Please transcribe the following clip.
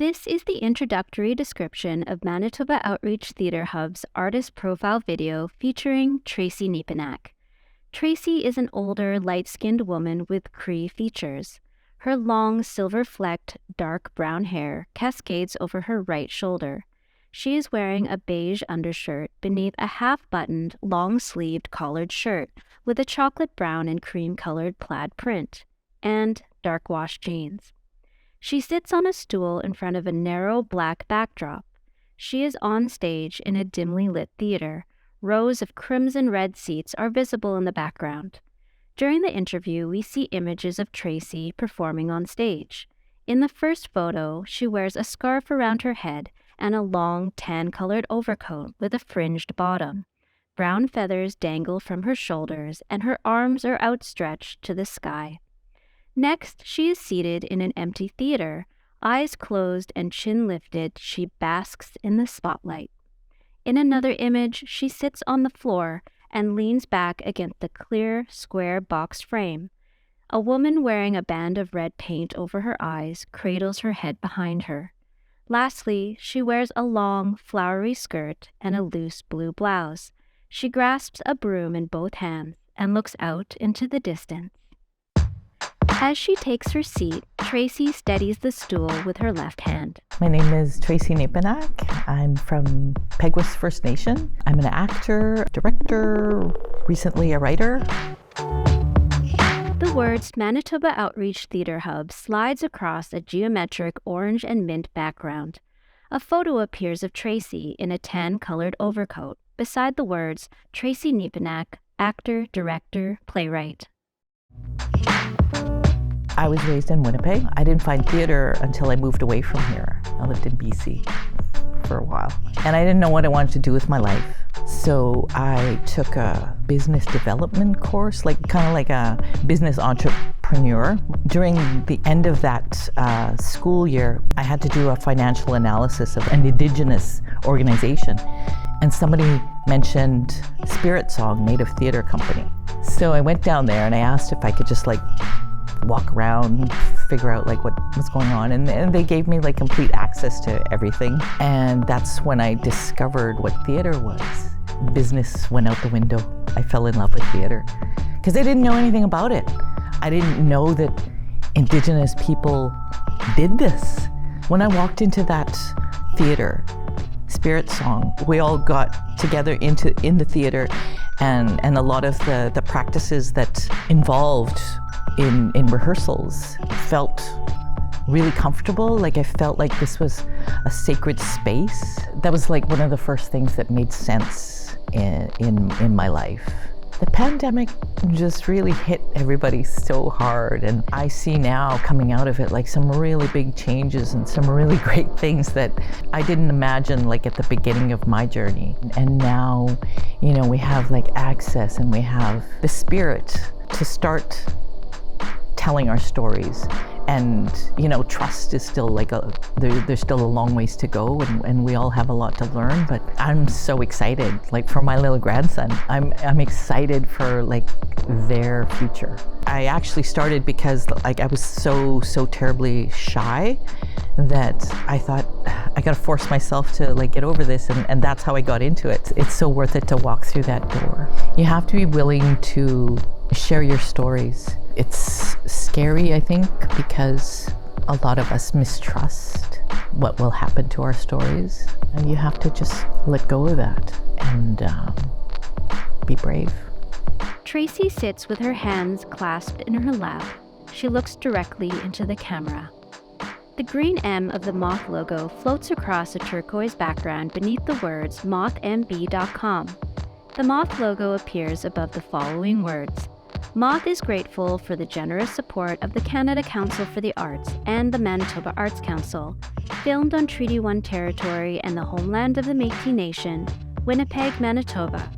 This is the introductory description of Manitoba Outreach Theatre Hub's artist profile video featuring Tracey Nepinak. Tracey is an older, light-skinned woman with Cree features. Her long, silver-flecked, dark brown hair cascades over her right shoulder. She is wearing a beige undershirt beneath a half-buttoned, long-sleeved collared shirt with a chocolate brown and cream-colored plaid print, and dark-washed jeans. She sits on a stool in front of a narrow black backdrop. She is on stage in a dimly lit theater. Rows of crimson-red seats are visible in the background. During the interview, we see images of Tracey performing on stage. In the first photo, she wears a scarf around her head and a long, tan-colored overcoat with a fringed bottom. Brown feathers dangle from her shoulders, and her arms are outstretched to the sky. Next, she is seated in an empty theater. Eyes closed and chin lifted, she basks in the spotlight. In another image, she sits on the floor and leans back against the clear, square boxed frame. A woman wearing a band of red paint over her eyes cradles her head behind her. Lastly, she wears a long, flowery skirt and a loose blue blouse. She grasps a broom in both hands and looks out into the distance. As she takes her seat, Tracey steadies the stool with her left hand. My name is Tracey Nepinak. I'm from Peguis First Nation. I'm an actor, director, recently a writer. The words Manitoba Outreach Theatre Hub slides across a geometric orange and mint background. A photo appears of Tracey in a tan-colored overcoat, beside the words Tracey Nepinak, actor, director, playwright. I was raised in Winnipeg. I didn't find theater until I moved away from here. I lived in BC for a while. And I didn't know what I wanted to do with my life. So I took a business development course, kind of like a business entrepreneur. During the end of that school year, I had to do a financial analysis of an Indigenous organization. And somebody mentioned Spirit Song, Native Theatre Company. So I went down there and I asked if I could just walk around, figure out what was going on, and they gave me complete access to everything. And that's when I discovered what theater was. Business went out the window. I fell in love with theater because I didn't know anything about it. I didn't know that Indigenous people did this. When I walked into that theater, Spirit Song, we all got together in the theater, and a lot of the practices that involved in rehearsals felt really comfortable. I felt like this was a sacred space. That was one of the first things that made sense in my life. The pandemic just really hit everybody so hard, and I see now coming out of it some really big changes and some really great things that I didn't imagine at the beginning of my journey. And now, we have access, and we have the spirit to start telling our stories. And trust is still there's still a long ways to go, and we all have a lot to learn. But I'm so excited, for my little grandson. I'm excited for their future. I actually started because I was so terribly shy that I thought I gotta force myself to get over this, and that's how I got into it. It's so worth it to walk through that door. You have to be willing to share your stories. It's scary, I think, because a lot of us mistrust what will happen to our stories. And you have to just let go of that and be brave. Tracey sits with her hands clasped in her lap. She looks directly into the camera. The green M of the Moth logo floats across a turquoise background beneath the words mothmb.com. The Moth logo appears above the following words: Moth is grateful for the generous support of the Canada Council for the Arts and the Manitoba Arts Council. Filmed on Treaty 1 territory and the homeland of the Métis Nation, Winnipeg, Manitoba.